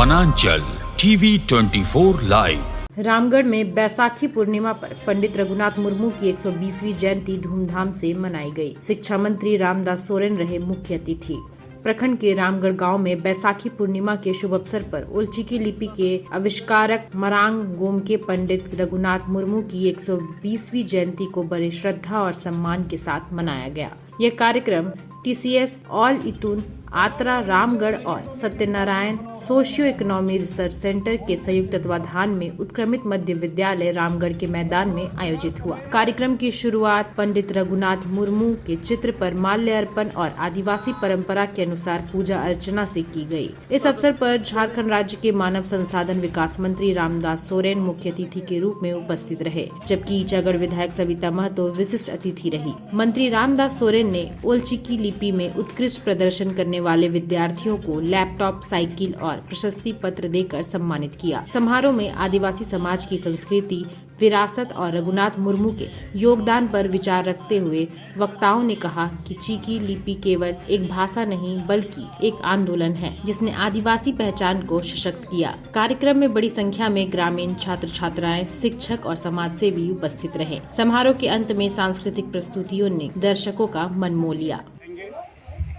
वनांचल TV 24 live. Ramgarh में बैसाखी पूर्णिमा पर पंडित रघुनाथ मुर्मू की 120वीं जयंती धूमधाम से मनाई गई। शिक्षा मंत्री रामदास सोरेन रहे मुख्य अतिथि। प्रखंड के रामगढ़ गांव में बैसाखी पूर्णिमा के शुभ अवसर पर ओलचिकी लिपि के आविष्कारक मरांग गोम के पंडित रघुनाथ मुर्मू की 120वीं जयंती को बड़े श्रद्धा और सम्मान के साथ मनाया गया। यह कार्यक्रम TCS ऑल इतून आत्रा रामगढ़ और Satyanarayan socio economy research centre के संयुक्त तत्वाधान में उत्क्रमित मध्य विद्यालय रामगढ़ के मैदान में आयोजित हुआ। कार्यक्रम की शुरुआत पंडित रघुनाथ मुर्मू के चित्र पर माल्य अर्पण और आदिवासी परंपरा के अनुसार पूजा अर्चना से की गई। इस अवसर पर झारखंड राज्य के मानव संसाधन विकास मंत्री रामदास सोरेन मुख्य अतिथि के रूप में उपस्थित रहे, जबकि ईचागढ़ विधायक सविता महतो विशिष्ट अतिथि रही। मंत्री रामदास सोरेन ने ओलचिकी लिपि में उत्कृष्ट प्रदर्शन करने वाले विद्यार्थियों को लैपटॉप, साइकिल और प्रशस्ति पत्र देकर सम्मानित किया। समारोह में आदिवासी समाज की संस्कृति, विरासत और रघुनाथ मुर्मू के योगदान पर विचार रखते हुए वक्ताओं ने कहा कि चीकी लिपि केवल एक भाषा नहीं बल्कि एक आंदोलन है, जिसने आदिवासी पहचान को सशक्त किया। कार्यक्रम में बड़ी संख्या में ग्रामीण छात्र छात्राएं, शिक्षक और समाज सेवी उपस्थित रहे। समारोह के अंत में सांस्कृतिक प्रस्तुतियों ने दर्शकों का मन मोह लिया।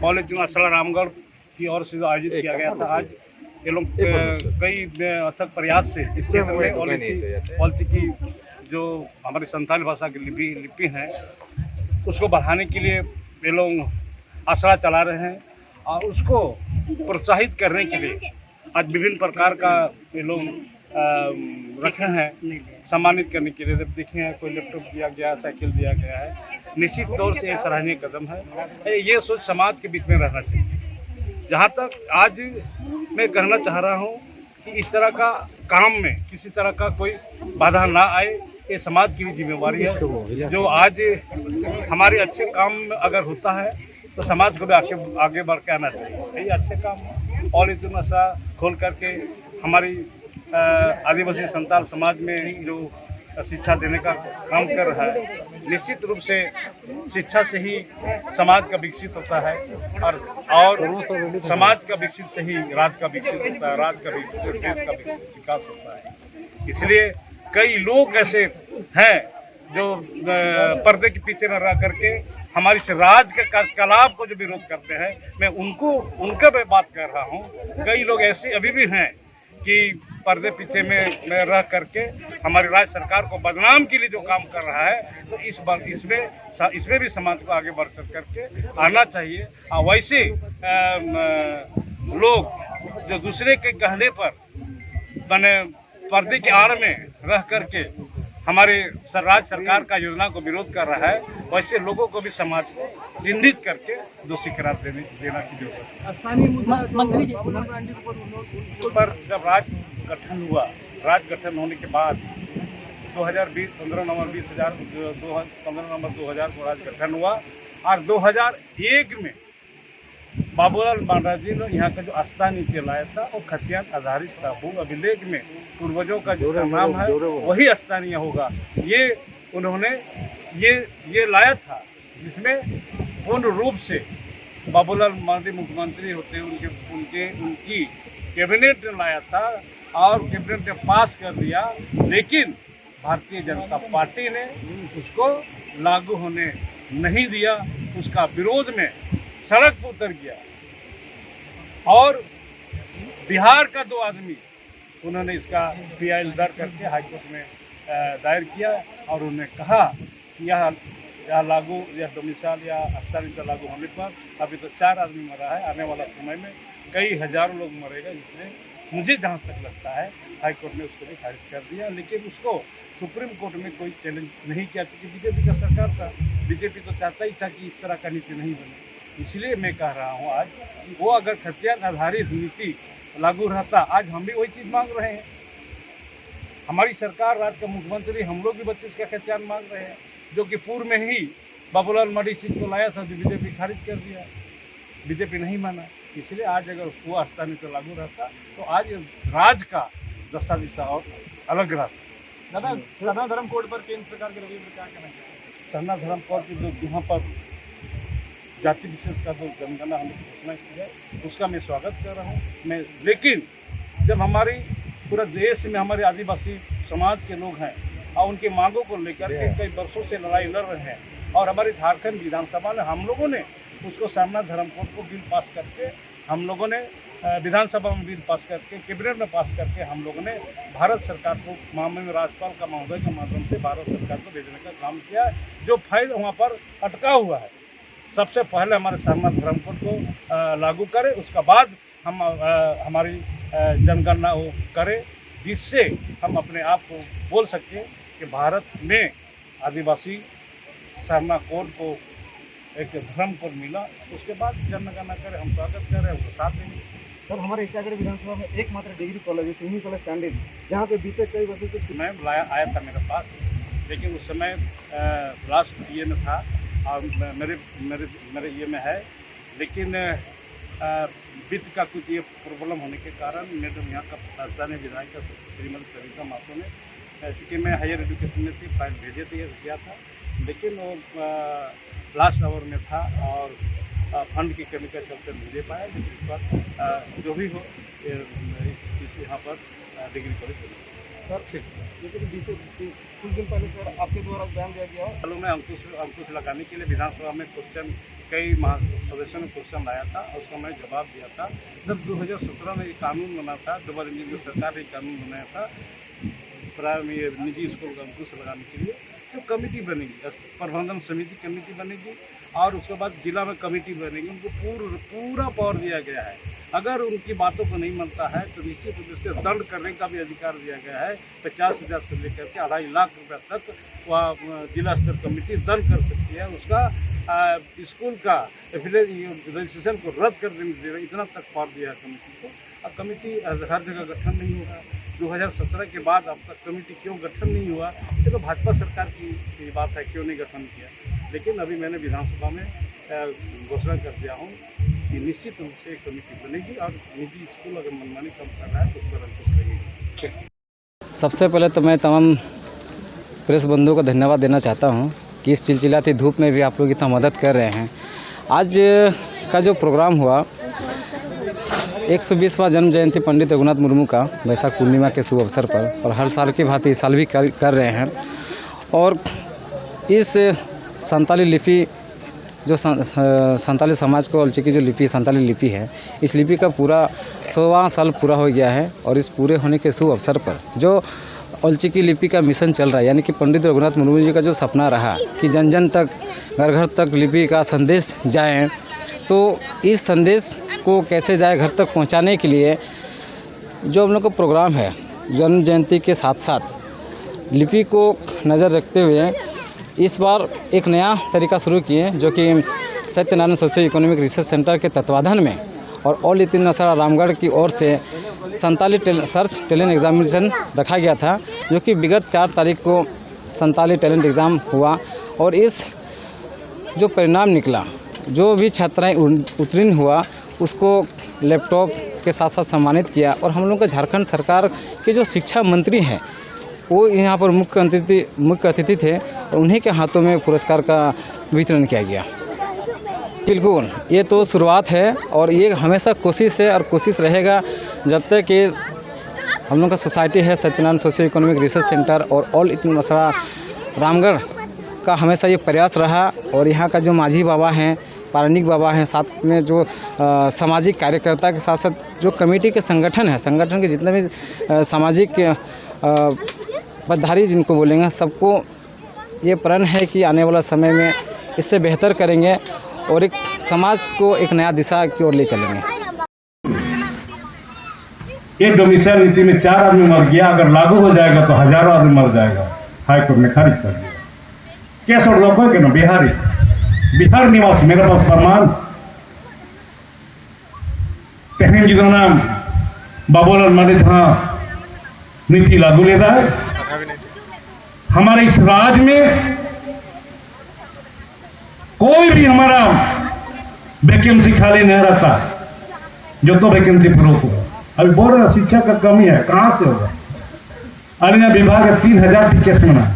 कॉलेज असला रामगढ़ की ओर से आयोजित किया गया था। आज ये लोग कई अथक प्रयास से इस क्षेत्र में ओलचिकी जो हमारी संथाली भाषा की लिपि है उसको बढ़ाने के लिए ये लोग आसरा चला रहे हैं और उसको प्रोत्साहित करने के लिए आज विभिन्न प्रकार का ये लोग रखे हैं सम्मानित करने के लिए। जब देखे हैं कोई लैपटॉप दिया गया, साइकिल दिया गया है, निश्चित तौर से ये सराहनीय कदम है। ये सोच समाज के बीच में रहना चाहिए। जहाँ तक आज मैं कहना चाह रहा हूँ कि इस तरह का काम में किसी तरह का कोई बाधा ना आए, ये समाज की भी जिम्मेवारी है। जो आज हमारे अच्छे काम अगर होता है तो समाज को भी आगे बढ़ के आना चाहिए। यही अच्छे काम और इतना सा खोल करके हमारी आदिवासी संताल समाज में जो शिक्षा देने का काम कर रहा है, निश्चित रूप से शिक्षा से ही समाज का विकसित होता है और समाज का विकसित से ही राज्य का विकसित होता है, राज्य का विकसित देश का विकास होता है। इसलिए कई लोग ऐसे हैं जो पर्दे के पीछे न रह करके हमारी राज के कार्यकलाप को जो विरोध करते हैं, मैं उनका भी बात कर रहा हूँ। कई लोग ऐसे अभी भी हैं कि पर्दे पीछे में रह करके हमारी राज्य सरकार को बदनाम के लिए जो काम कर रहा है, तो इस बार इसमें भी समाज को आगे बढ़ करके आना चाहिए। और वैसे लोग जो दूसरे के कहने पर बने पर्दे की आड़ में रह करके हमारे राज्य सरकार का योजना को विरोध कर रहा है, वैसे लोगों को भी समाज को चिन्हित करके दोषी करार देना की जरूरत है। स्थानीय मंत्री पर जब राज्य गठन हुआ, राज्य गठन होने के बाद 2020 15 नवंबर 2000 को राज्य गठन हुआ और 2001 में बाबूलाल महाराज जी ने यहाँ का जो आस्था नीति लाया था वो खतियान आधारित था। भू अभिलेख में पूर्वजों का जिसका नाम है वही स्थानीय होगा, ये उन्होंने ये लाया था, जिसमें पूर्ण रूप से बाबूलाल महाराज मुख्यमंत्री होते उनकी कैबिनेट ने लाया था और कैबिनेट ने पास कर दिया, लेकिन भारतीय जनता पार्टी ने उसको लागू होने नहीं दिया। उसका विरोध में सड़क पर उतर गया और बिहार का 2 आदमी उन्होंने इसका PIL दर्ज करके हाईकोर्ट में दायर किया और उन्होंने कहा कि यह लागू या डोमिसाइल या स्थानीय लागू होने पर अभी तो 4 आदमी मरा है, आने वाला समय में कई हजारों लोग मरेगा। इसलिए मुझे जहाँ तक लगता है हाईकोर्ट ने उसको भी खारिज कर दिया, लेकिन उसको सुप्रीम कोर्ट में कोई चैलेंज नहीं किया, क्योंकि बीजेपी का सरकार था। बीजेपी तो चाहता ही था कि इस तरह का नीति नहीं बने। इसलिए मैं कह रहा हूँ आज वो अगर खतियान आधारित नीति लागू रहता, आज हम भी वही चीज़ मांग रहे हैं। हमारी सरकार, राज्य का मुख्यमंत्री, हम लोग भी 32 का खतियान मांग रहे हैं, जो कि पूर्व में ही बाबूलाल मरी सीट को लाया था, जो बीजेपी खारिज कर दिया, बीजेपी नहीं माना। इसलिए आज अगर उसको आस्था नीति लागू रहता तो आज राज्य का दशा दिशा और अलग रहता। दादा, सरना धर्म कोड पर केंद्र सरकार के रवैये पर क्या कहना चाहिए? सरना धर्म कोड की जो यहाँ पर जाति विशेष का जो जनगणना हमने घोषणा की है उसका मैं स्वागत कर रहा हूँ। लेकिन जब हमारी पूरा देश में हमारे आदिवासी समाज के लोग हैं और उनकी मांगों को लेकर के कई वर्षों से लड़ाई लड़ रहे हैं और हमारी झारखंड विधानसभा में हम लोगों ने उसको सामना धर्मकोड को बिल पास करके हम लोगों ने विधानसभा में बिल पास करके कैबिनेट में पास करके हम लोगों ने भारत सरकार को माननीय राज्यपाल का महोदय के माध्यम से भारत सरकार को भेजने का काम किया है, जो फाइल वहाँ पर अटका हुआ है। सबसे पहले हमारे सामना धर्मकोड को लागू करें, उसके बाद हम हमारी जनगणना वो करें, जिससे हम अपने आप को बोल सकें कि भारत में आदिवासी सामना कोड को एक धर्म कोड मिला। उसके बाद जनगणना करें, हम स्वागत करें, उनको साथ देंगे। सर, हमारे इचागढ़ विधानसभा में एकमात्र डिग्री कॉलेज है सिवनी कॉलेज चांडिल, जहाँ पे बीते कई वर्षों से मैं आया था मेरे पास, लेकिन उस समय लास्ट ये में था और मेरे ये में है, लेकिन वित्त का कुछ ये प्रॉब्लम होने के कारण मैडम यहाँ का राजधानी विधायक श्रीमती सरिता माथुर ने, क्योंकि मैं हायर एजुकेशन में थी, फाइल भेजे थे किया था, लेकिन वो लास्ट आवर में था और फंड की कमी के चलते नहीं दे पाया। लेकिन इस बार जो भी हो यहाँ पर डिग्री कॉलेज सर, जैसे कि बीते कुछ दिन पहले सर आपके द्वारा बयान दिया गया है, में अंकुश लगाने के लिए विधानसभा में क्वेश्चन कई सदस्यों ने क्वेश्चन लाया था और उसका मैं जवाब दिया था। जब 2017 में ये कानून बना था, डबल इंजन की सरकार ने कानून बनाया था प्राइमरी निजी स्कूल का अंकुश लगाने के लिए, तो कमेटी बनेगी, प्रबंधन समिति कमेटी बनेगी और उसके बाद जिला में कमेटी बनेगी। उनको पूरा पावर दिया गया है। अगर उनकी बातों को नहीं मानता है तो निश्चित रूप से दंड करने का भी अधिकार दिया गया है। 50,000 से लेकर के 2.5 लाख रुपये तक वह जिला स्तर कमेटी दंड कर सकती है। उसका स्कूल का रजिस्ट्रेशन को रद्द कर देने, इतना तक पावर दिया है कमेटी को। अब कमेटी हर जगह गठन नहीं होगा। 2017 के बाद अब तक कमेटी क्यों गठन नहीं हुआ, ये तो भाजपा सरकार की बात है, क्यों नहीं गठन किया। लेकिन अभी मैंने विधानसभा में घोषणा कर दिया हूँ कि निश्चित रूप से कमेटी बनेगी और निजी स्कूल अगर मनमानी कम कर रहा है तो उस पर अंकुश लगेगी। सबसे पहले तो मैं तमाम प्रेस बंधुओं को धन्यवाद देना चाहता हूँ कि इस चिलचिलाती धूप में भी आप लोग इतना मदद कर रहे हैं। आज का जो प्रोग्राम हुआ 120वां जन्म जयंती पंडित रघुनाथ मुर्मू का बैसाख पूर्णिमा के शुभ अवसर पर, और हर साल की भांति इस साल भी कर रहे हैं। और इस संताली लिपि जो संताली समाज को औलचिकी जो लिपि संताली लिपि है, इस लिपि का पूरा 100वां साल पूरा हो गया है। और इस पूरे होने के शुभ अवसर पर जो औलचिकी लिपि का मिशन चल रहा है, यानी कि पंडित रघुनाथ मुर्मू जी का जो सपना रहा कि जन जन तक घर घर तक लिपि का संदेश जाए, तो इस संदेश को कैसे जाए घर तक पहुंचाने के लिए जो हम लोग का प्रोग्राम है, जन्म जयंती के साथ साथ लिपि को नज़र रखते हुए इस बार एक नया तरीका शुरू किए, जो कि Satyanarayan socio economic research centre के तत्वाधान में और ऑल इंडिया नसड़ा रामगढ़ की ओर से संताली सर्च टैलेंट एग्जामिनेशन रखा गया था, जो कि विगत 4 तारीख को संताली टैलेंट एग्ज़ाम हुआ। और इस जो परिणाम निकला, जो भी छात्राएं उत्तीर्ण हुआ उसको लैपटॉप के साथ साथ सम्मानित किया। और हम लोग का झारखंड सरकार के जो शिक्षा मंत्री हैं वो यहाँ पर मुख्य अतिथि थे और उन्हीं के हाथों में पुरस्कार का वितरण किया गया। बिल्कुल, ये तो शुरुआत है और ये हमेशा कोशिश है और कोशिश रहेगा जब तक कि हम लोग का सोसाइटी है Satyanarayan socio economic research centre और ऑल इंडिया नसड़ा रामगढ़ का हमेशा ये प्रयास रहा। और यहाँ का जो माझी बाबा हैं, पारनिक बाबा हैं, साथ में जो सामाजिक कार्यकर्ता के साथ साथ जो कमेटी के संगठन है, संगठन के जितने भी सामाजिक पदाधिकारी जिनको बोलेंगे, सबको ये प्रण है कि आने वाला समय में इससे बेहतर करेंगे और एक समाज को एक नया दिशा की ओर ले चलेंगे। एक डोमिसाइल नीति में 4 आदमी मर गया, अगर लागू हो जाएगा तो हजारों आदमी मर जाएगा। हाईकोर्ट ने खारिज कर दिया। केस और रोको के ना बिहार निवासी, मेरे पास प्रमाण तेहन जो नाम बाबूलाल माने जहाँ नीति लागू लेता है, हमारे इस राज्य में कोई भी हमारा वैकेंसी खाली नहीं रहता, जो तो वैकेंसी फरोख होगा। अभी बोल रहे शिक्षा का कमी है, कहाँ से होगा? अन्य विभाग 3000 केस मना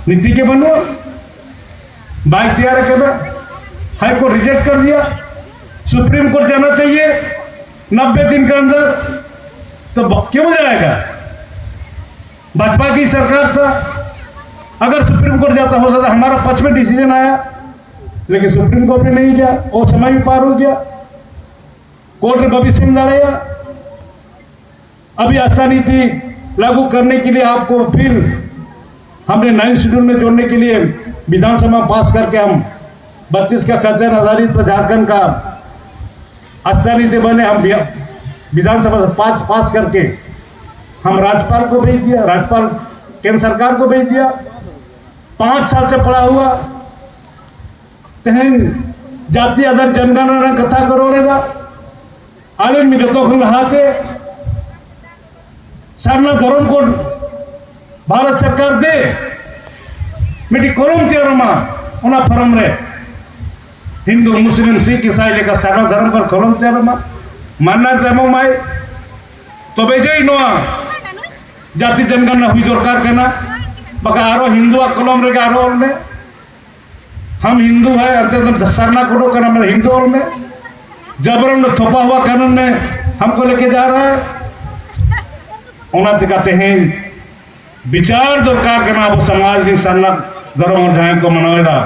नीति के बनो बाइक तैयार करना, हाई कोर्ट रिजेक्ट कर दिया, सुप्रीम कोर्ट जाना चाहिए, 90 दिन के अंदर, तो क्यों जाएगा? भाजपा की सरकार था, अगर सुप्रीम कोर्ट जाता हो सकता हमारा 5 में डिसीजन आया, लेकिन सुप्रीम कोर्ट में नहीं गया, वो समय भी पार हो गया, कोर्ट ने भविष्य में डालेगा। अभी आस्था नीति लागू करने के लिए आपको फिर हमने 9 शेड्यूल में जोड़ने के लिए विधानसभा पास करके हम 32 का खर्चन आधारित पर झारखंड का आस्था नीति बने, हम विधानसभा से पास करके हम राज्यपाल को भेज दिया, राज्यपाल केंद्र सरकार को भेज दिया। 5 साल से पड़ा हुआ तेहन जाति आधार जनगणना कथा करोड़ेगा आलिन में जो तो लहाते सारना धर्म को भारत सरकार दे मिट्टी कोलम तेरमा उना फरम रे हिंदू मुस्लिम सिख ईसाई लेकर सारना धर्म पर कोलम तेरमा मानना तेमो माई तो बेजे नोआ जाति जनगणना हुई दरकार करना बका आरो हिंदू कलम रे आरो में हम हिंदू है अंत सरना कोडो करना मतलब हिंदू और में जबरन में थोपा हुआ कानून में हमको लेके जा रहा है। उन्हें कहते हैं विचार दरकार करना वो समाज भी सरना धर्म और ढाई को मनोवेदा